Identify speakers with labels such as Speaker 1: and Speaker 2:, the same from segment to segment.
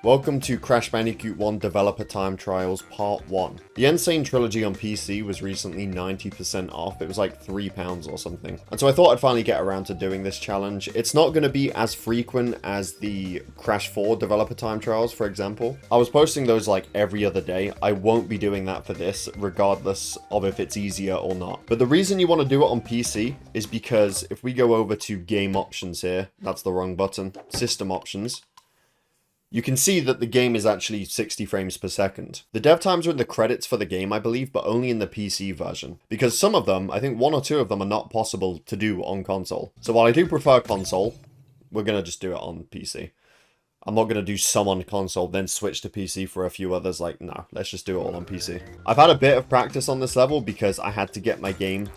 Speaker 1: Welcome to Crash Bandicoot 1 Developer Time Trials Part 1. The N.Sane Trilogy on PC was recently 90% off. It was like £3 or something. And so I thought I'd finally get around to doing this challenge. It's not going to be as frequent as the Crash 4 Developer Time Trials, for example. I was posting those like every other day. I won't be doing that for this, regardless of if it's easier or not. But the reason you want to do it on PC is because if we go over to Game Options here, that's the wrong button, System Options, you can see that the game is actually 60 frames per second. The dev times are in the credits for the game, I believe, but only in the PC version. Because some of them, I think one or two of them, are not possible to do on console. So while I do prefer console, we're going to just do it on PC. I'm not going to do some on console, then switch to PC for a few others. Like, no, let's just do it all on PC. I've had a bit of practice on this level because I had to get my game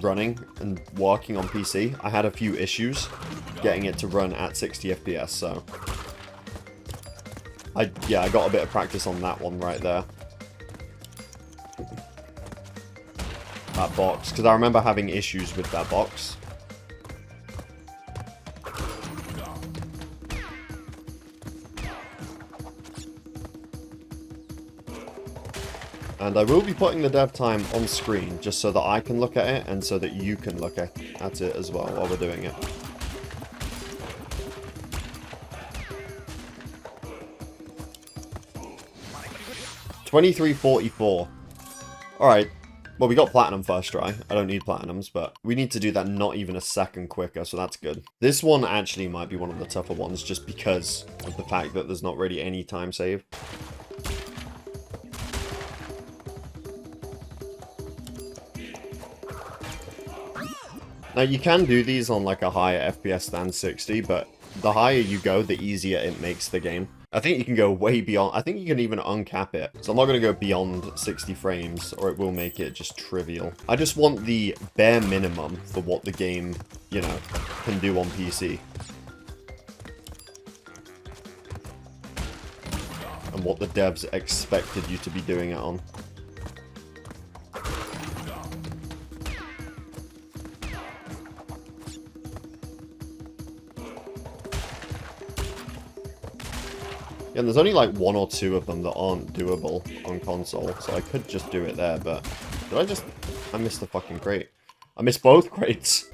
Speaker 1: running and working on PC. I had a few issues getting it to run at 60 FPS, so I got a bit of practice on that one right there. That box, because I remember having issues with that box. And I will be putting the dev time on screen, just so that I can look at it, and so that you can look at it as well while we're doing it. $23.44. Alright. Well, we got platinum first try. I don't need platinums, but we need to do that not even a second quicker, so that's good. This one actually might be one of the tougher ones, just because of the fact that there's not really any time save. Now, you can do these on like a higher FPS than 60, but the higher you go, the easier it makes the game. I think you can go way beyond. I think you can even uncap it. So I'm not going to go beyond 60 frames, or it will make it just trivial. I just want the bare minimum for what the game, you know, can do on PC. And what the devs expected you to be doing it on. Yeah, and there's only like one or two of them that aren't doable on console, so I could just do it there, but I missed the fucking crate. I missed both crates.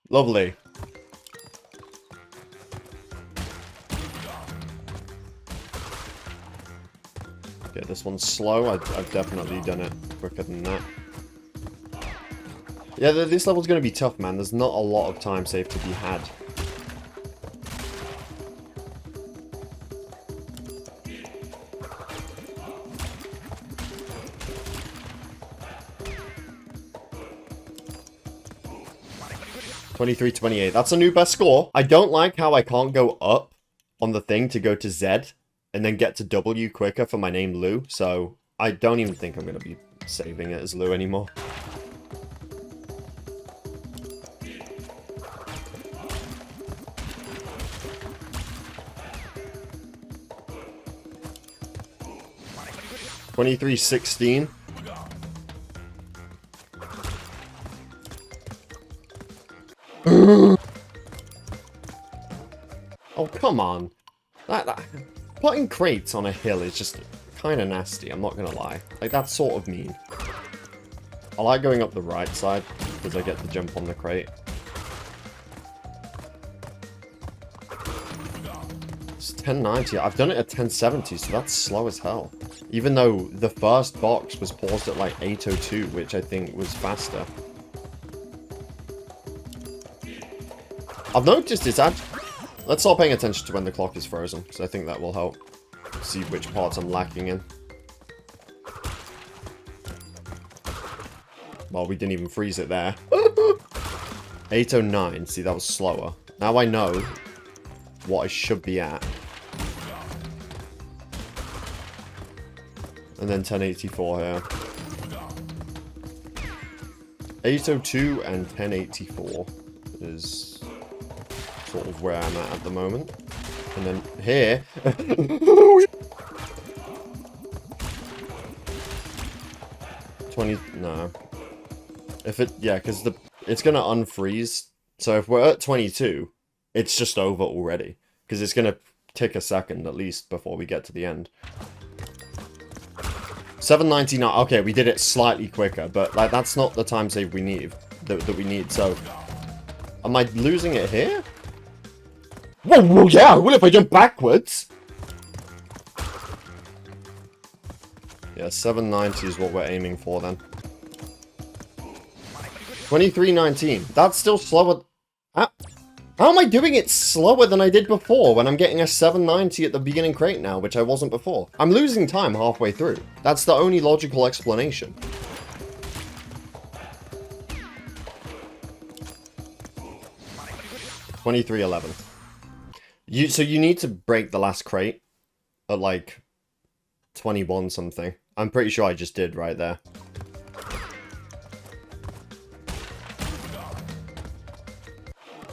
Speaker 1: Lovely. Okay, this one's slow. I've definitely done it quicker than that. Yeah, this level's going to be tough, man. There's not a lot of time save to be had. $23.28. That's a new best score. I don't like how I can't go up on the thing to go to Z and then get to W quicker for my name Lou. So I don't even think I'm going to be saving it as Lou anymore. $23.16. Oh, come on. Putting crates on a hill is just kind of nasty, I'm not going to lie. Like, that's sort of mean. I like going up the right side, because I get to jump on the crate. It's 1090. I've done it at 1070, so that's slow as hell. Even though the first box was paused at like 802, which I think was faster. I've noticed it's actually... Let's start paying attention to when the clock is frozen, because I think that will help see which parts I'm lacking in. Well, we didn't even freeze it there. 809. See, that was slower. Now I know what I should be at. And then 1084 here. 802 and 1084 is sort of where I'm at the moment. And then here... 20... No. If it... Yeah, because it's going to unfreeze. So if we're at 22, it's just over already. Because it's going to take a second at least before we get to the end. 799. Okay, we did it slightly quicker, but like that's not the time save we need. That we need. So, am I losing it here? Whoa, well, yeah. What if I jump backwards? Yeah, 790 is what we're aiming for then. 2319. That's still slower. How am I doing it slower than I did before when I'm getting a 790 at the beginning crate now, which I wasn't before? I'm losing time halfway through. That's the only logical explanation. $23.11. So you need to break the last crate at like 21 something. I'm pretty sure I just did right there.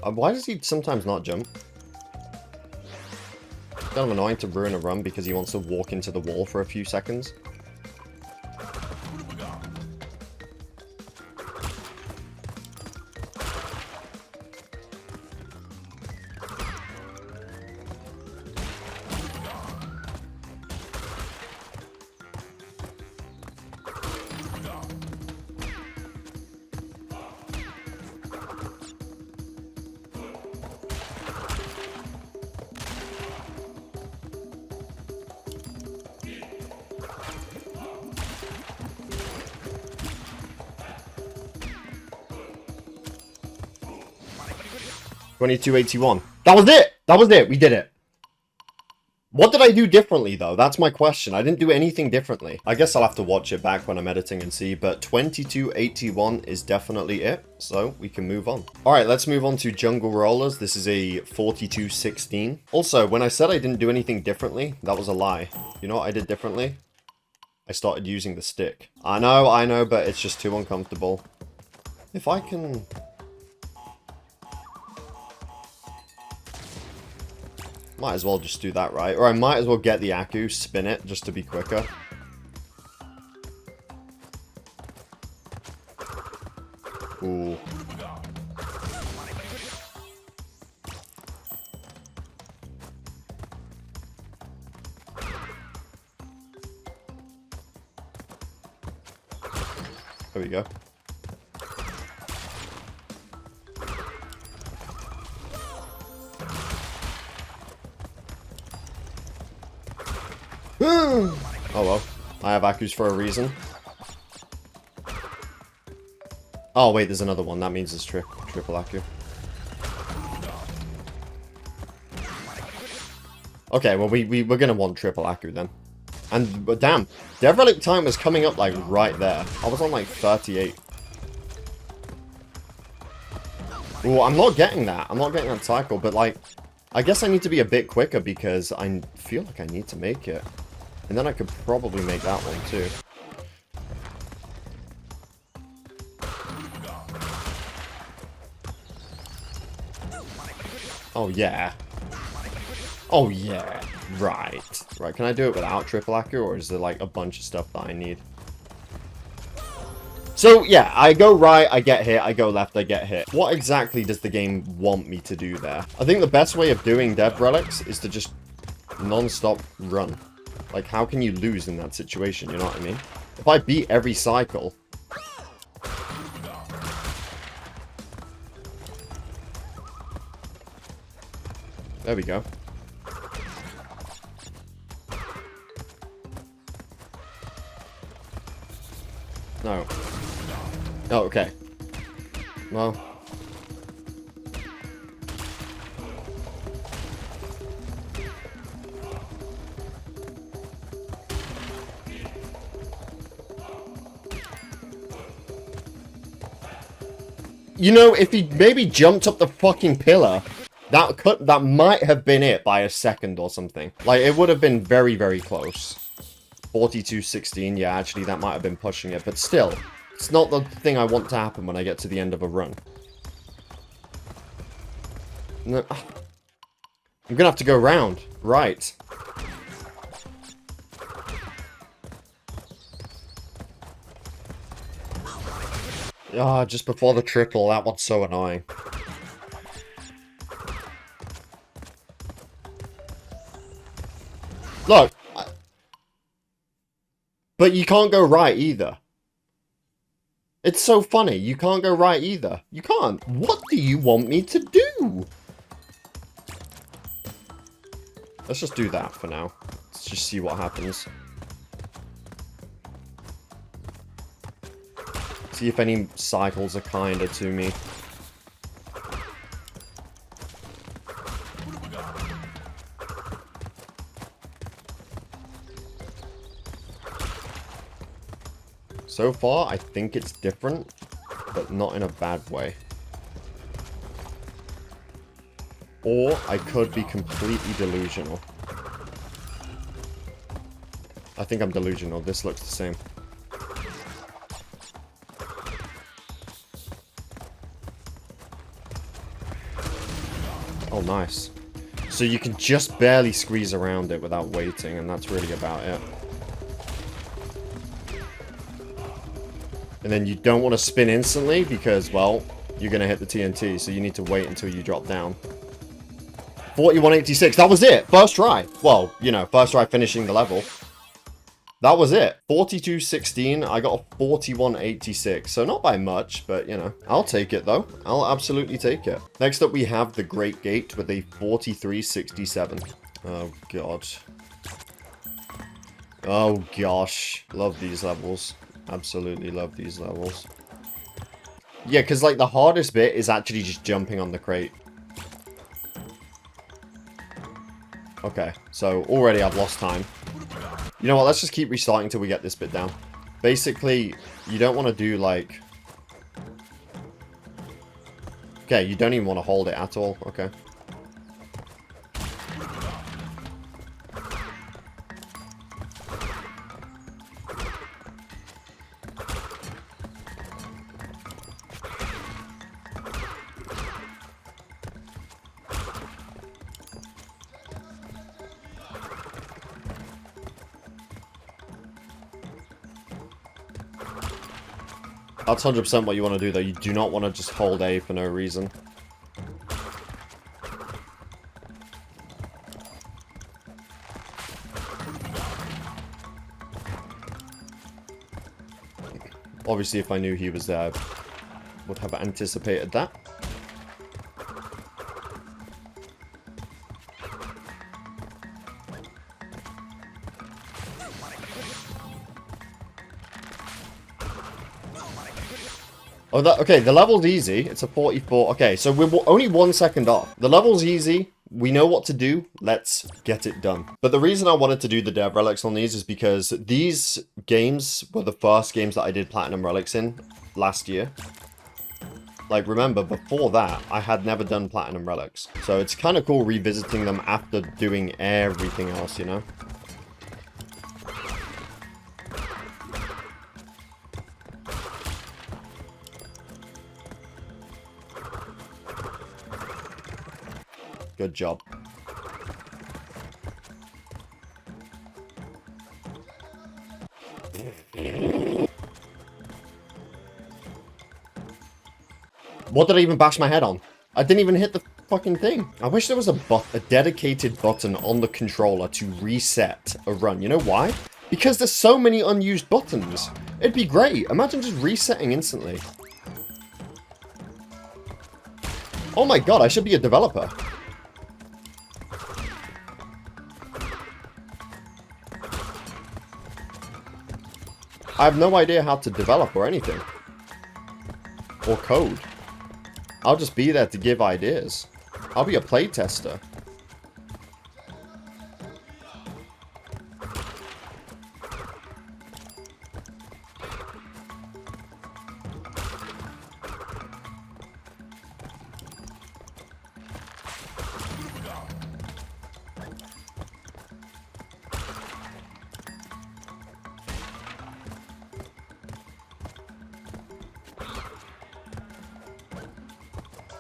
Speaker 1: Why does he sometimes not jump? Kind of annoying to ruin a run because he wants to walk into the wall for a few seconds. $22.81. That was it! That was it! We did it! What did I do differently, though? That's my question. I didn't do anything differently. I guess I'll have to watch it back when I'm editing and see, but $22.81 is definitely it, so we can move on. Alright, let's move on to Jungle Rollers. This is a $42.16. Also, when I said I didn't do anything differently, that was a lie. You know what I did differently? I started using the stick. I know, but it's just too uncomfortable. If I can... Might as well just do that, right? Or I might as well get the Aku, spin it, just to be quicker. Ooh. There we go. Oh well, I have Akus for a reason. Oh wait, there's another one. That means it's triple Aku. Okay, well we're gonna want triple Aku then. And but damn, Dev Relic time was coming up like right there. I was on like 38. Ooh, I'm not getting that. I'm not getting that cycle, but like, I guess I need to be a bit quicker because I feel like I need to make it. And then I could probably make that one too. Oh yeah. Oh yeah. Right. Right, can I do it without triple Aku, or is there like a bunch of stuff that I need? So yeah, I go right, I get hit, I go left, I get hit. What exactly does the game want me to do there? I think the best way of doing Dev Relics is to just non-stop run. Like, how can you lose in that situation, you know what I mean? If I beat every cycle... There we go. No. Oh, okay. Well... You know, if he maybe jumped up the fucking pillar, that might have been it by a second or something. Like, it would have been very, very close. 42-16, yeah, actually, that might have been pushing it. But still, it's not the thing I want to happen when I get to the end of a run. No, I'm gonna have to go round. Right. Ah, just before the triple, that one's so annoying. Look. But you can't go right either. It's so funny. You can't go right either. You can't. What do you want me to do? Let's just do that for now. Let's just see what happens. See if any cycles are kinder to me. So far, I think it's different, but not in a bad way. Or I could be completely delusional. I think I'm delusional. This looks the same. Oh, nice. So you can just barely squeeze around it without waiting, and that's really about it. And then you don't want to spin instantly because, well, you're going to hit the TNT, so you need to wait until you drop down. 4186, that was it! First try. Well, you know, first try finishing the level. That was it. 4216, I got a 4186, so not by much, but, you know. I'll take it, though. I'll absolutely take it. Next up, we have the Great Gate with a 4367. Oh, God. Oh, gosh. Love these levels. Absolutely love these levels. Yeah, because, like, the hardest bit is actually just jumping on the crate. Okay, so already I've lost time. You know what, let's just keep restarting until we get this bit down. Basically, you don't want to do, like... Okay, you don't even want to hold it at all. Okay. That's 100% what you want to do, though. You do not want to just hold A for no reason. Obviously, if I knew he was there, I would have anticipated that. Oh, okay, the level's easy. It's a 44. Okay, so we're only 1 second off. The level's easy. We know what to do. Let's get it done. But the reason I wanted to do the dev relics on these is because these games were the first games that I did platinum relics in last year. Like, remember, before that, I had never done platinum relics. So it's kind of cool revisiting them after doing everything else, you know? Good job. What did I even bash my head on? I didn't even hit the fucking thing. I wish there was a dedicated button on the controller to reset a run. You know why? Because there's so many unused buttons. It'd be great. Imagine just resetting instantly. Oh my god, I should be a developer. I have no idea how to develop or anything. Or code. I'll just be there to give ideas. I'll be a playtester.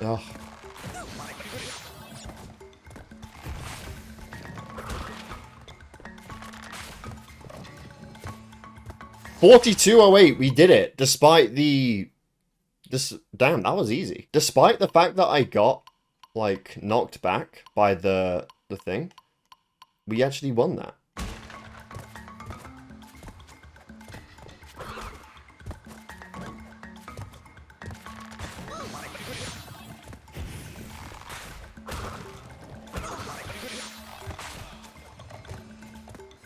Speaker 1: Ugh. $42.08, we did it, despite the... Damn, that was easy. Despite the fact that I got, like, knocked back by the thing, we actually won that.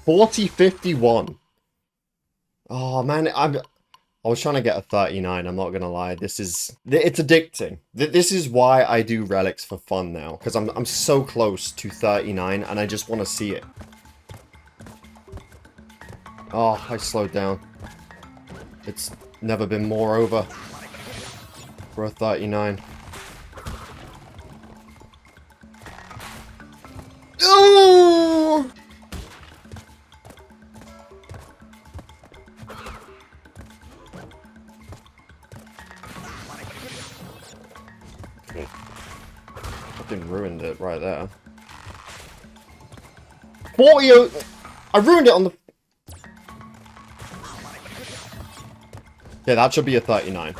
Speaker 1: 4051. Oh, man, I was trying to get a 39, I'm not gonna lie. It's addicting. This is why I do relics for fun now, because I'm so close to 39, and I just want to see it. Oh, I slowed down. It's never been more over for a 39. Oh! Fucking ruined it right there. 40. I ruined it on the. Yeah, that should be a 39.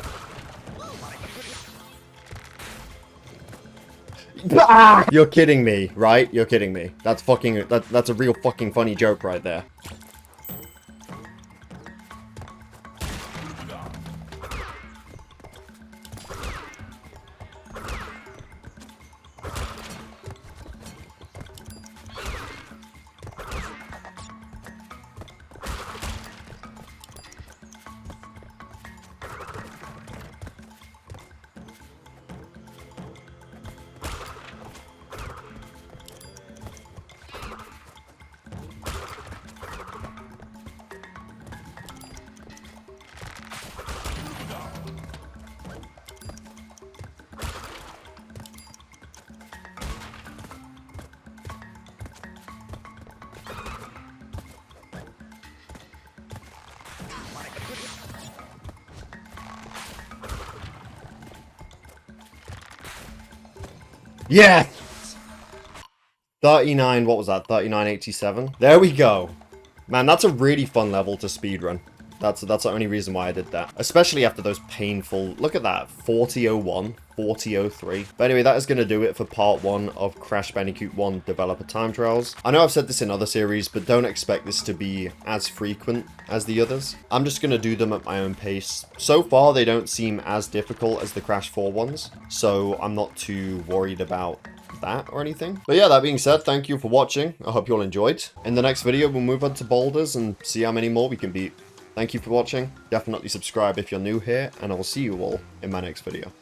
Speaker 1: You're kidding me, right? You're kidding me. That's fucking. That's a real fucking funny joke right there. Yes! 39, what was that? 3987? There we go. Man, that's a really fun level to speedrun. That's the only reason why I did that. Especially after those painful... Look at that. 4001, 4003. But anyway, that is going to do it for part 1 of Crash Bandicoot 1 Developer Time Trials. I know I've said this in other series, but don't expect this to be as frequent as the others. I'm just going to do them at my own pace. So far, they don't seem as difficult as the Crash 4 ones, so I'm not too worried about that or anything. But yeah, that being said, thank you for watching. I hope you all enjoyed. In the next video, we'll move on to boulders and see how many more we can beat. Thank you for watching. Definitely subscribe if you're new here, and I will see you all in my next video.